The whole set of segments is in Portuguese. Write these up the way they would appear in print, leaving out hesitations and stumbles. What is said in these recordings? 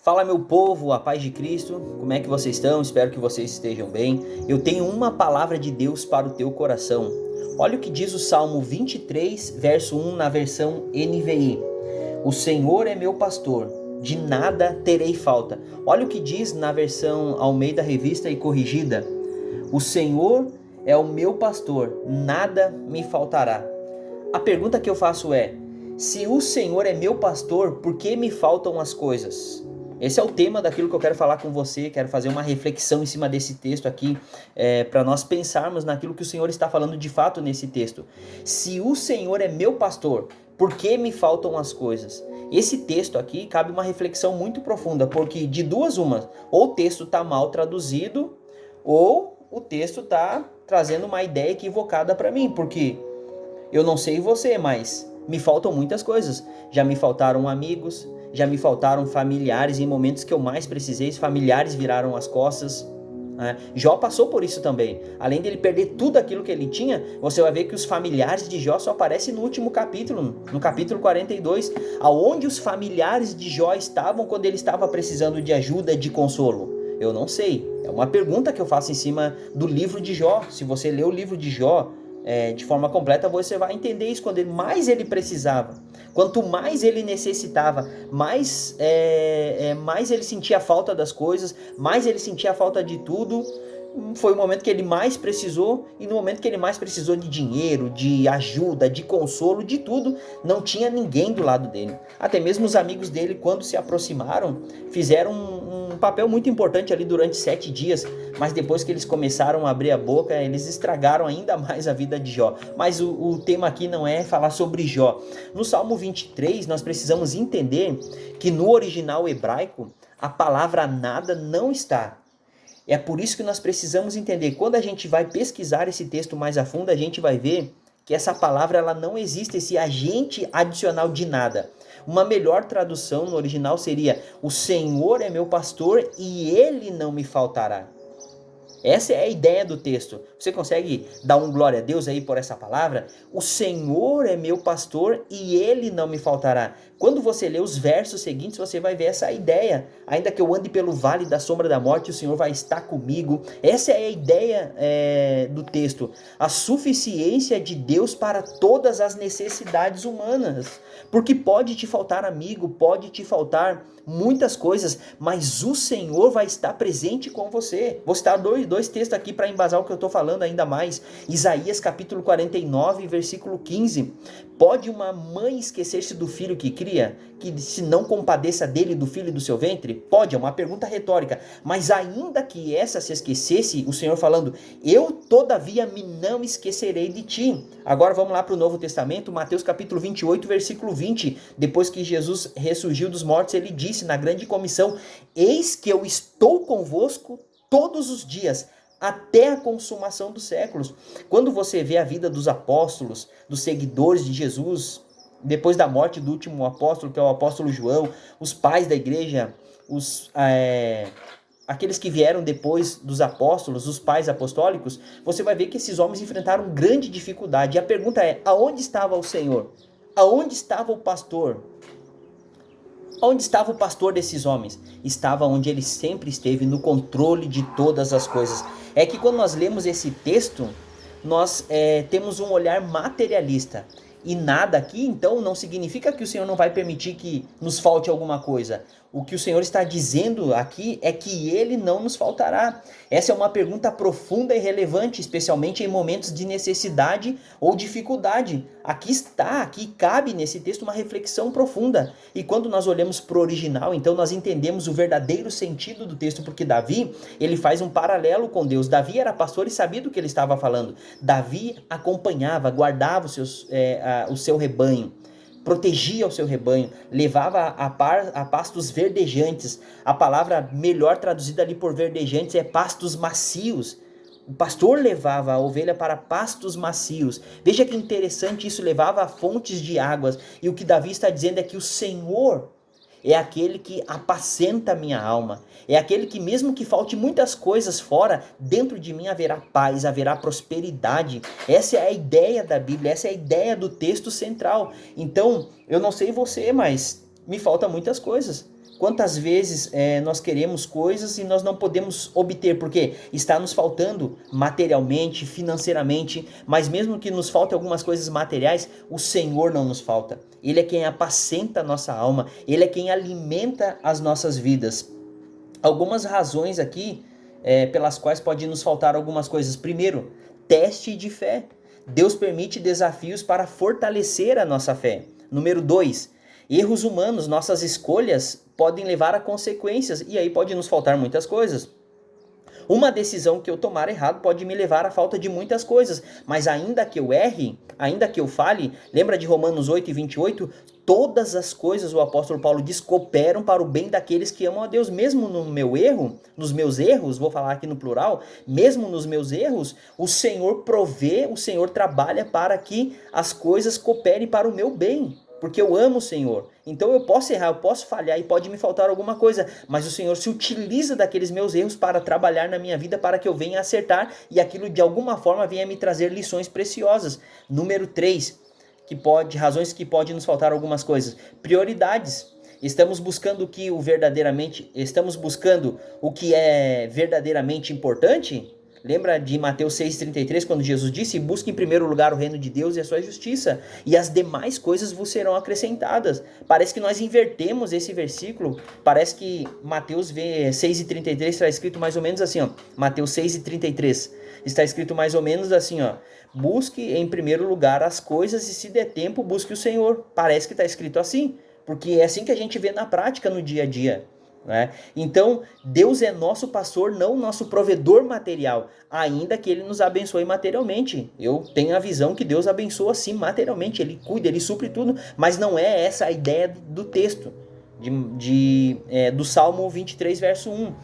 Fala, meu povo, a paz de Cristo, como é que vocês estão? Espero que vocês estejam bem. Eu tenho uma palavra de Deus para o teu coração. Olha o que diz o Salmo 23, verso 1 na versão NVI. O Senhor é meu pastor, de nada terei falta. Olha o que diz na versão Almeida Revista e Corrigida. O Senhor é o meu pastor, nada me faltará. A pergunta que eu faço é: se o Senhor é meu pastor, por que me faltam as coisas? Esse é o tema daquilo que eu quero falar com você, quero fazer uma reflexão em cima desse texto aqui, para nós pensarmos naquilo que o Senhor está falando de fato nesse texto. Se o Senhor é meu pastor, por que me faltam as coisas? Esse texto aqui cabe uma reflexão muito profunda, porque de duas uma, ou o texto está mal traduzido, ou o texto está trazendo uma ideia equivocada para mim, porque eu não sei você, mas me faltam muitas coisas. Já me faltaram amigos, já me faltaram familiares em momentos que eu mais precisei, os familiares viraram as costas. Jó passou por isso também. Além dele perder tudo aquilo que ele tinha, você vai ver que os familiares de Jó só aparecem no último capítulo, no capítulo 42, aonde os familiares de Jó estavam quando ele estava precisando de ajuda, de consolo. Eu não sei. É uma pergunta que eu faço em cima do livro de Jó. Se você ler o livro de Jó de forma completa, você vai entender isso. Quando mais ele precisava, quanto mais ele necessitava, mais ele sentia falta das coisas, mais ele sentia falta de tudo. Foi o momento que ele mais precisou, e no momento que ele mais precisou de dinheiro, de ajuda, de consolo, de tudo, não tinha ninguém do lado dele. Até mesmo os amigos dele, quando se aproximaram, fizeram um papel muito importante ali durante 7 dias, mas depois que eles começaram a abrir a boca, eles estragaram ainda mais a vida de Jó. Mas o tema aqui não é falar sobre Jó. No Salmo 23, nós precisamos entender que no original hebraico, a palavra nada não está. É por isso que nós precisamos entender. Quando a gente vai pesquisar esse texto mais a fundo, a gente vai ver que essa palavra ela não existe, esse agente adicional de nada. Uma melhor tradução no original seria: o Senhor é meu pastor e ele não me faltará. Essa é a ideia do texto. Você consegue dar um glória a Deus aí por essa palavra? O Senhor é meu pastor e ele não me faltará. Quando você lê os versos seguintes, você vai ver essa ideia. Ainda que eu ande pelo vale da sombra da morte, o Senhor vai estar comigo. Essa é a ideia do texto. A suficiência de Deus para todas as necessidades humanas. Porque pode te faltar amigo, pode te faltar muitas coisas, mas o Senhor vai estar presente com você. Vou citar dois textos aqui para embasar o que eu estou falando ainda mais. Isaías capítulo 49, versículo 15. Pode uma mãe esquecer-se do filho que cria, que se não compadeça dele e do filho do seu ventre? Pode, é uma pergunta retórica. Mas ainda que essa se esquecesse, o Senhor falando: eu todavia me não esquecerei de ti. Agora vamos lá para o Novo Testamento, Mateus capítulo 28, versículo 20. Depois que Jesus ressurgiu dos mortos, ele disse na grande comissão: eis que eu estou convosco todos os dias, até a consumação dos séculos. Quando você vê a vida dos apóstolos, dos seguidores de Jesus, depois da morte do último apóstolo, que é o apóstolo João, os pais da igreja, aqueles que vieram depois dos apóstolos, os pais apostólicos, você vai ver que esses homens enfrentaram grande dificuldade. E a pergunta é: aonde estava o Senhor? Aonde estava o pastor? Onde estava o pastor desses homens? Estava onde ele sempre esteve, no controle de todas as coisas. É que quando nós lemos esse texto, nós temos um olhar materialista. E nada aqui, então, não significa que o Senhor não vai permitir que nos falte alguma coisa. O que o Senhor está dizendo aqui é que ele não nos faltará. Essa é uma pergunta profunda e relevante, especialmente em momentos de necessidade ou dificuldade. Aqui cabe nesse texto uma reflexão profunda. E quando nós olhamos para o original, então nós entendemos o verdadeiro sentido do texto, porque Davi, ele faz um paralelo com Deus. Davi era pastor e sabia do que ele estava falando. Davi acompanhava, guardava o seu rebanho, protegia o seu rebanho, levava a pastos verdejantes. A palavra melhor traduzida ali por verdejantes é pastos macios. O pastor levava a ovelha para pastos macios. Veja que interessante isso, levava a fontes de águas. E o que Davi está dizendo é que o Senhor é aquele que apacenta a minha alma. É aquele que, mesmo que falte muitas coisas fora, dentro de mim haverá paz, haverá prosperidade. Essa é a ideia da Bíblia, essa é a ideia do texto central. Então, eu não sei você, mas me faltam muitas coisas. Quantas vezes nós queremos coisas e nós não podemos obter, porque está nos faltando materialmente, financeiramente, mas mesmo que nos falte algumas coisas materiais, o Senhor não nos falta. Ele é quem apacenta a nossa alma, Ele é quem alimenta as nossas vidas. Algumas razões aqui pelas quais pode nos faltar algumas coisas. Primeiro, teste de fé. Deus permite desafios para fortalecer a nossa fé. Número 2, erros humanos, nossas escolhas podem levar a consequências e aí pode nos faltar muitas coisas. Uma decisão que eu tomar errado pode me levar à falta de muitas coisas, mas ainda que eu erre, ainda que eu falhe, lembra de Romanos 8:28? Todas as coisas, o apóstolo Paulo diz, cooperam para o bem daqueles que amam a Deus. Mesmo no meu erro, nos meus erros, vou falar aqui no plural, mesmo nos meus erros, o Senhor provê, o Senhor trabalha para que as coisas cooperem para o meu bem. Porque eu amo o Senhor. Então eu posso errar, eu posso falhar e pode me faltar alguma coisa. Mas o Senhor se utiliza daqueles meus erros para trabalhar na minha vida, para que eu venha acertar e aquilo de alguma forma venha me trazer lições preciosas. Número 3, razões que pode nos faltar algumas coisas. Prioridades. Estamos buscando o que é verdadeiramente importante? Lembra de Mateus 6,33, quando Jesus disse: busque em primeiro lugar o reino de Deus e a sua justiça, e as demais coisas vos serão acrescentadas. Parece que nós invertemos esse versículo. Parece que Mateus 6,33 está escrito mais ou menos assim, ó. Mateus 6,33 está escrito mais ou menos assim, ó. Busque em primeiro lugar as coisas e, se der tempo, busque o Senhor. Parece que está escrito assim, porque é assim que a gente vê na prática, no dia a dia. Então, Deus é nosso pastor, não nosso provedor material, ainda que Ele nos abençoe materialmente. Eu tenho a visão que Deus abençoa sim materialmente, Ele cuida, Ele supre tudo, mas não é essa a ideia do texto, do Salmo 23, verso 1.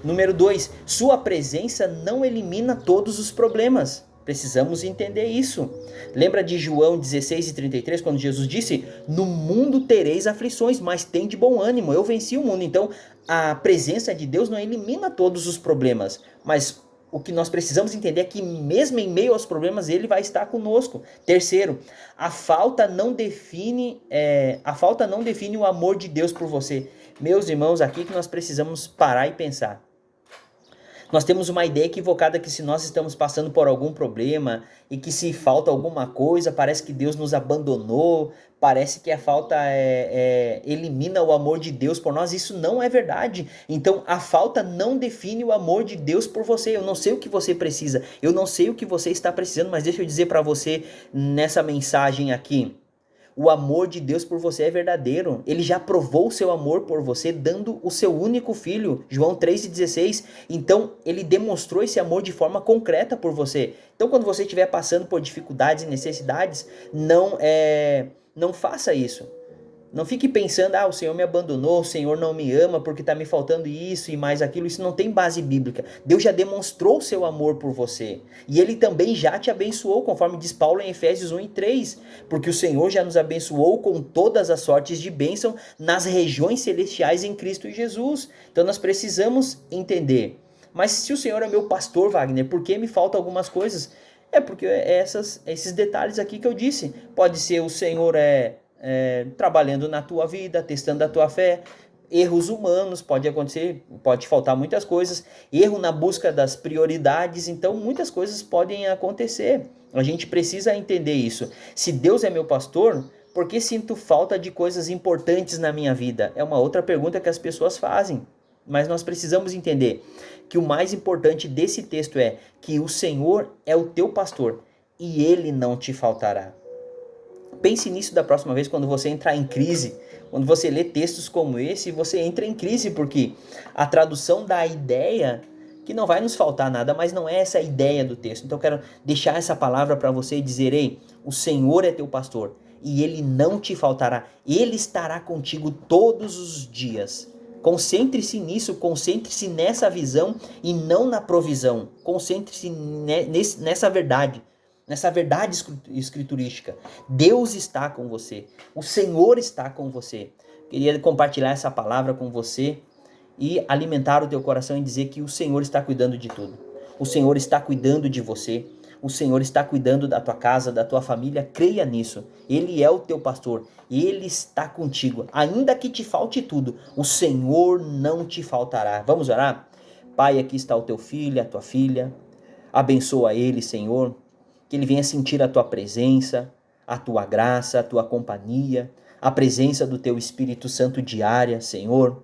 Número 2, sua presença não elimina todos os problemas. Precisamos entender isso. Lembra de João 16:33, quando Jesus disse: no mundo tereis aflições, mas tem de bom ânimo, eu venci o mundo. Então, a presença de Deus não elimina todos os problemas, mas o que nós precisamos entender é que mesmo em meio aos problemas, Ele vai estar conosco. Terceiro, a falta não define o amor de Deus por você. Meus irmãos, aqui que nós precisamos parar e pensar. Nós temos uma ideia equivocada que se nós estamos passando por algum problema e que se falta alguma coisa, parece que Deus nos abandonou, parece que a falta elimina o amor de Deus por nós. Isso não é verdade. Então a falta não define o amor de Deus por você. Eu não sei o que você precisa, eu não sei o que você está precisando, mas deixa eu dizer para você nessa mensagem aqui. O amor de Deus por você é verdadeiro. Ele já provou o seu amor por você dando o seu único filho, João 3,16. Então, ele demonstrou esse amor de forma concreta por você. Então, quando você estiver passando por dificuldades e necessidades, não faça isso. Não fique pensando, o Senhor me abandonou, o Senhor não me ama porque está me faltando isso e mais aquilo. Isso não tem base bíblica. Deus já demonstrou o seu amor por você. E Ele também já te abençoou, conforme diz Paulo em Efésios 1:3. Porque o Senhor já nos abençoou com todas as sortes de bênção nas regiões celestiais em Cristo Jesus. Então nós precisamos entender. Mas se o Senhor é meu pastor, Wagner, por que me faltam algumas coisas? É porque esses detalhes aqui que eu disse. Pode ser o Senhor trabalhando na tua vida, testando a tua fé. Erros humanos, pode acontecer, pode faltar muitas coisas. Erro na busca das prioridades, então muitas coisas podem acontecer. A gente precisa entender isso. Se Deus é meu pastor, por que sinto falta de coisas importantes na minha vida? É uma outra pergunta que as pessoas fazem. Mas nós precisamos entender que o mais importante desse texto é que o Senhor é o teu pastor e Ele não te faltará. Pense nisso da próxima vez quando você entrar em crise, quando você lê textos como esse, você entra em crise, porque a tradução dá a ideia que não vai nos faltar nada, mas não é essa a ideia do texto. Então eu quero deixar essa palavra para você e dizer: ei, o Senhor é teu pastor e Ele não te faltará, Ele estará contigo todos os dias. Concentre-se nisso, concentre-se nessa visão e não na provisão. Concentre-se nessa verdade escriturística. Deus está com você, o Senhor está com você. Queria compartilhar essa palavra com você e alimentar o teu coração e dizer que o Senhor está cuidando de tudo. O Senhor está cuidando de você. o Senhor está cuidando da tua casa, da tua família, creia nisso. Ele é o teu pastor, Ele está contigo. Ainda que te falte tudo, o Senhor não te faltará. Vamos orar? Pai, aqui está o teu filho, a tua filha. Abençoa ele, Senhor, que ele venha sentir a tua presença, a tua graça, a tua companhia, a presença do teu Espírito Santo diária, Senhor.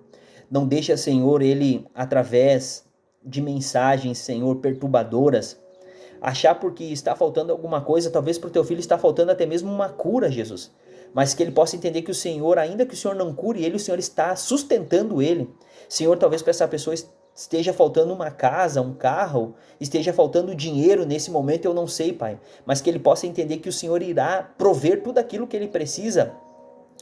Não deixa, Senhor, ele, através de mensagens, Senhor, perturbadoras, achar porque está faltando alguma coisa, talvez para o teu filho está faltando até mesmo uma cura, Jesus. Mas que ele possa entender que o Senhor, ainda que o Senhor não cure ele, o Senhor está sustentando ele. Senhor, talvez para essa pessoa esteja faltando uma casa, um carro, esteja faltando dinheiro nesse momento, eu não sei, Pai. Mas que ele possa entender que o Senhor irá prover tudo aquilo que ele precisa.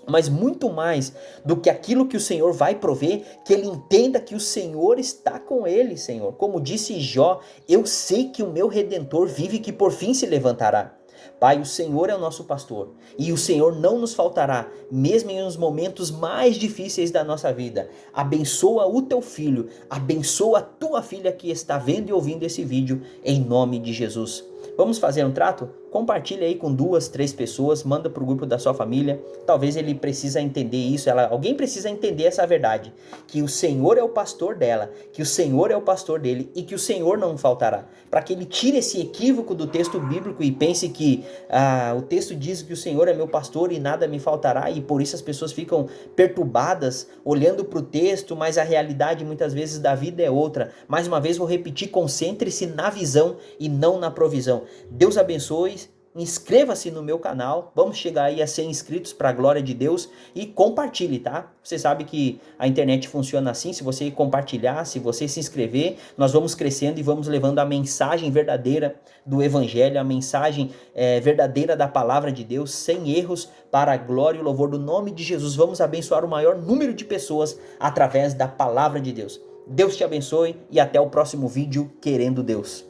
Mas muito mais do que aquilo que o Senhor vai prover, que ele entenda que o Senhor está com ele, Senhor. Como disse Jó, eu sei que o meu Redentor vive e que por fim se levantará. Pai, o Senhor é o nosso pastor e o Senhor não nos faltará, mesmo em os momentos mais difíceis da nossa vida. Abençoa o teu filho, abençoa a tua filha que está vendo e ouvindo esse vídeo, em nome de Jesus. Vamos fazer um trato? Compartilha aí com 2, 3 pessoas, manda para o grupo da sua família. Talvez ele precisa entender isso, alguém precisa entender essa verdade, que o Senhor é o pastor dela, que o Senhor é o pastor dele e que o Senhor não faltará. Para que ele tire esse equívoco do texto bíblico e pense que o texto diz que o Senhor é meu pastor e nada me faltará, e por isso as pessoas ficam perturbadas olhando para o texto, mas a realidade muitas vezes da vida é outra. Mais uma vez vou repetir, concentre-se na visão e não na provisão. Deus abençoe. Inscreva-se no meu canal, vamos chegar aí a 100 inscritos para a glória de Deus e compartilhe, tá? Você sabe que a internet funciona assim, se você compartilhar, se você se inscrever, nós vamos crescendo e vamos levando a mensagem verdadeira do Evangelho, a mensagem verdadeira da palavra de Deus, sem erros, para a glória e o louvor do nome de Jesus. Vamos abençoar o maior número de pessoas através da palavra de Deus. Deus te abençoe e até o próximo vídeo, querendo Deus.